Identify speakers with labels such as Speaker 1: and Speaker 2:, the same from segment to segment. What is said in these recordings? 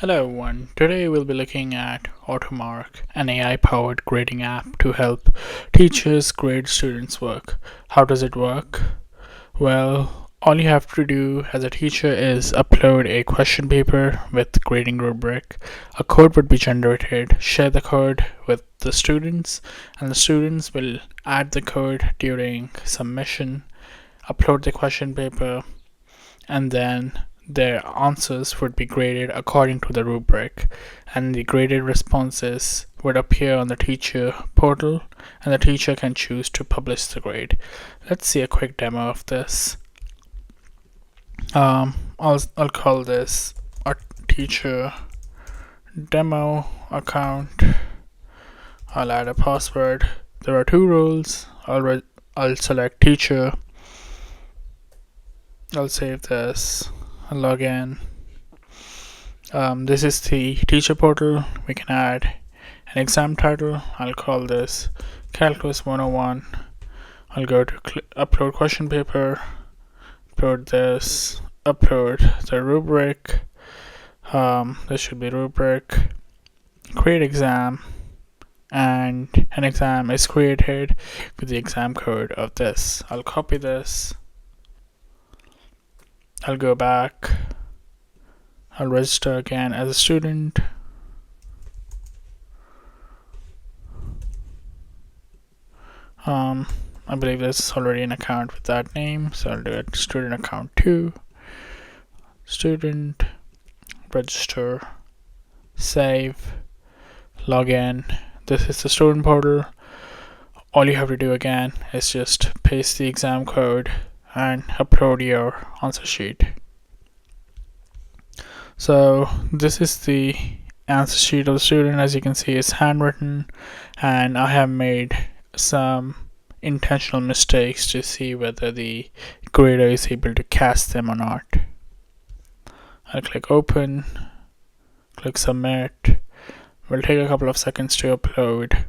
Speaker 1: Hello everyone, today we'll be looking at Automark, an AI-powered grading app to help teachers grade students' work. How does it work? Well, all you have to do as a teacher is upload a question paper with grading rubric. A code would be generated, share the code with the students, and the students will add the code during submission, upload the question paper, and then their answers would be graded according to the rubric, and the graded responses would appear on the teacher portal, and the teacher can choose to publish the grade. Let's see a quick demo of this. I'll call this a teacher demo account. I'll add a password. There are two roles. I'll select teacher. I'll save this. I'll log in. This is the teacher portal. We can add an exam title. I'll call this Calculus 101. I'll go to upload question paper, upload this, upload the rubric. This should be rubric, create exam, and an exam is created with the exam code of this. I'll copy this. I'll go back. I'll register again as a student. I believe there's already an account with that name, so I'll do it student account 2, student, register, save, login. This is the student portal. All you have to do again is just paste the exam code and upload your answer sheet. So this is the answer sheet of the student. As you can see, it's handwritten, and I have made some intentional mistakes to see whether the grader is able to cast them or not. I'll click open, click submit. Will take a couple of seconds to upload,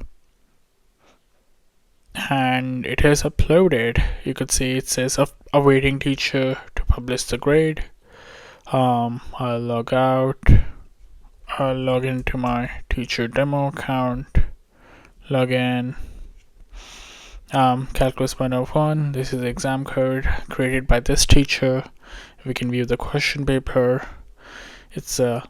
Speaker 1: and it is uploaded. You could see it says awaiting teacher to publish the grade. I'll log out. I'll log into my teacher demo account, log in. Calculus 101, this is the exam code created by this teacher. We can view the question paper. It's a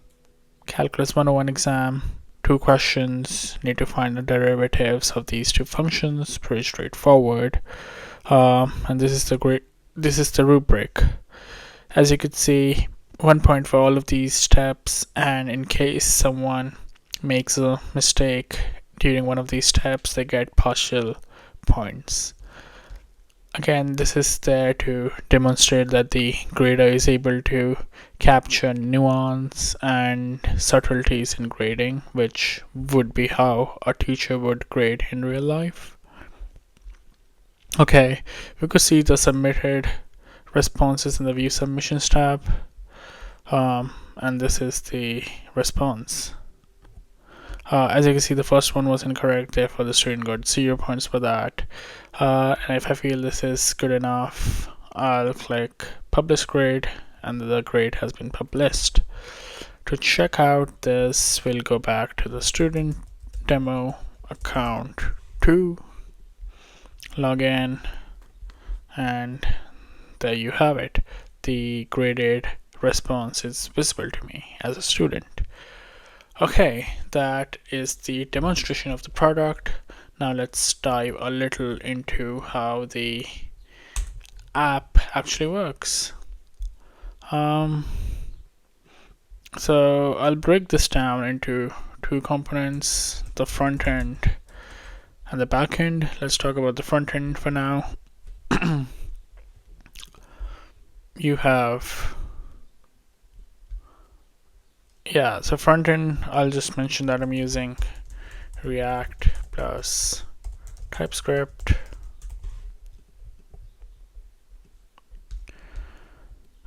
Speaker 1: Calculus 101 exam, 2 questions, need to find the derivatives of these 2 functions, pretty straightforward. And this is the rubric. As you could see, 1 point for all of these steps, and in case someone makes a mistake during one of these steps, they get partial points. Again, this is there to demonstrate that the grader is able to capture nuance and subtleties in grading, which would be how a teacher would grade in real life. Okay, we could see the submitted responses in the view submissions tab, and this is the response. As you can see, the first one was incorrect, therefore the student got 0 points for that. And if I feel this is good enough, I'll click publish grade, and the grade has been published. To check out this, we'll go back to the student demo account 2, log in, and there you have it. The graded response is visible to me as a student. Okay, that is the demonstration of the product. Now let's dive a little into how the app actually works. So I'll break this down into 2 components, the front end and the back end. Let's talk about the front end for now. You have so front end, I'll just mention that I'm using React plus TypeScript.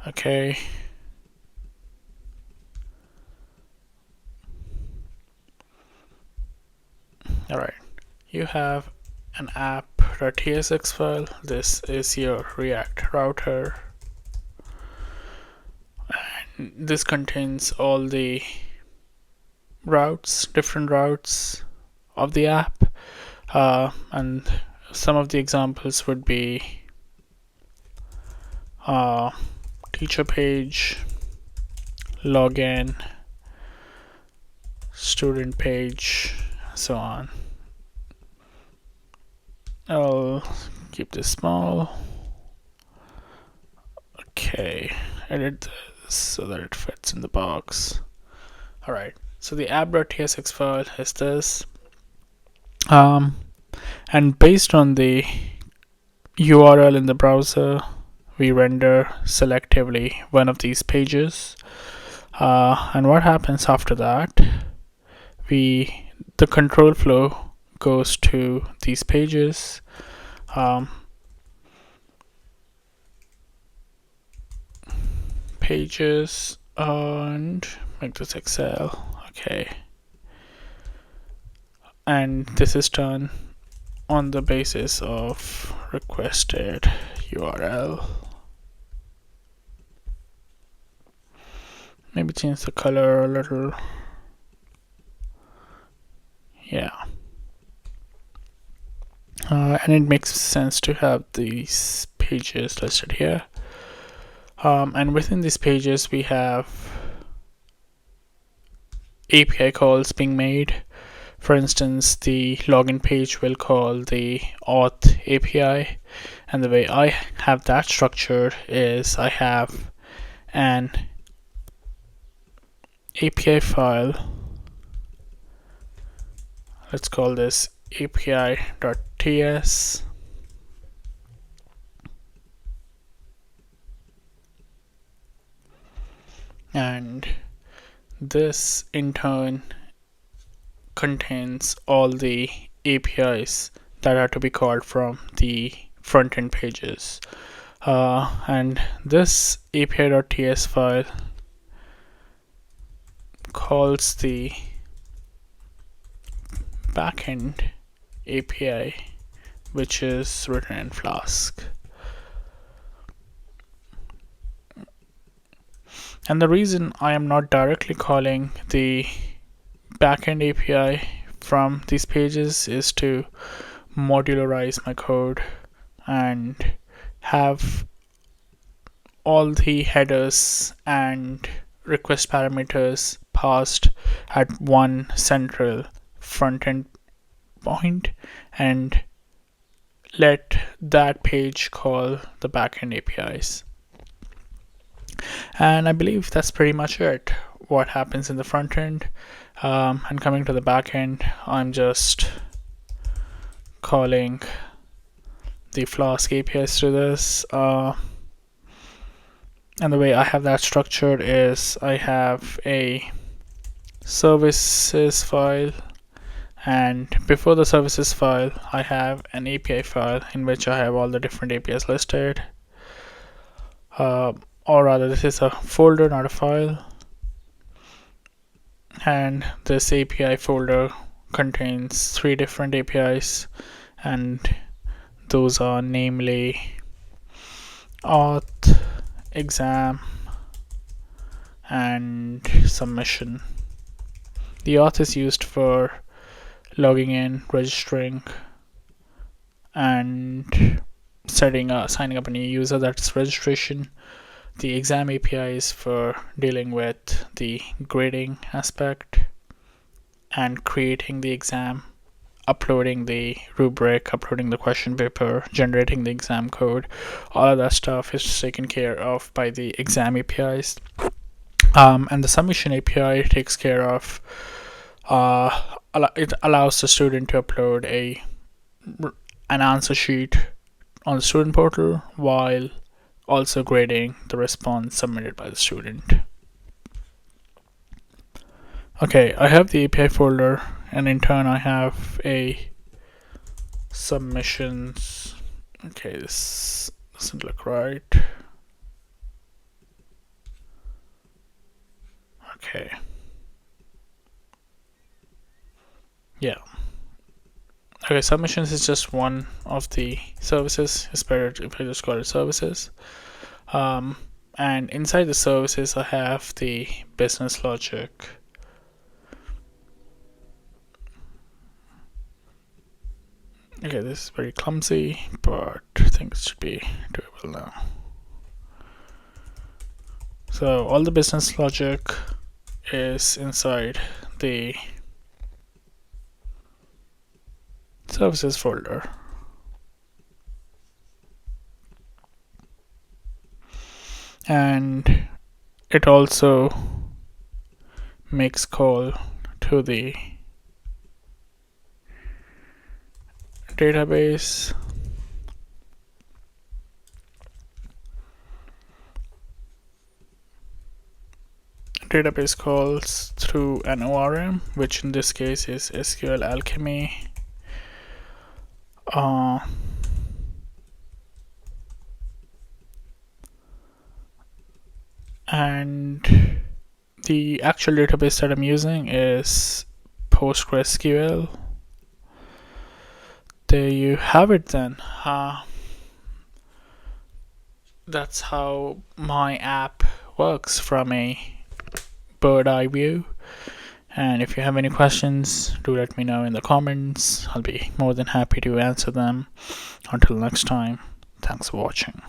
Speaker 1: Okay. Alright. You have an app.tsx file. This is your React router. And this contains all the routes, different routes of the app, and some of the examples would be teacher page, login, student page, so on. I'll keep this small. Okay, edit this so that it fits in the box. Alright, so the app.tsx file is this. And based on the URL in the browser, we render selectively one of these pages. And what happens after that? The control flow goes to these pages. Pages and make this Excel. Okay. And this is done on the basis of requested URL. Maybe change the color a little. Yeah. And it makes sense to have these pages listed here. And within these pages, we have API calls being made. For instance, the login page will call the auth API, and the way I have that structured is I have an API file. Let's call this api.ts. And this in turn contains all the APIs that are to be called from the front-end pages. And this api.ts file calls the backend API, which is written in Flask. And the reason I am not directly calling the backend API from these pages is to modularize my code and have all the headers and request parameters passed at one central front-end point and let that page call the backend APIs. And I believe that's pretty much it. What happens in the front end, and coming to the back end, I'm just calling the Flask APIs to this. And the way I have that structured is I have a services file, and before the services file I have an API file in which I have all the different APIs listed. Or rather, this is a folder, not a file. And this API folder contains 3 different APIs, and those are namely auth, exam, and submission. The auth is used for logging in, registering, and signing up a new user. That's registration. The exam API is for dealing with the grading aspect and creating the exam, uploading the rubric, uploading the question paper, generating the exam code. All of that stuff is taken care of by the exam APIs. And the submission API takes care of, it allows the student to upload an answer sheet on the student portal while also grading the response submitted by the student. Okay, I have the API folder, and in turn I have a submissions. Okay, this doesn't look right. Okay. Yeah. Okay, submissions is just one of the services. It's better if I just call it services. And inside the services, I have the business logic. Okay, this is very clumsy, but I think it should be doable now. So all the business logic is inside the services folder. And it also makes call to the database. Database calls through an ORM, which in this case is SQL Alchemy. And the actual database that I'm using is PostgreSQL. There you have it then. That's how my app works from a bird eye view. And if you have any questions, do let me know in the comments. I'll be more than happy to answer them. Until next time, thanks for watching.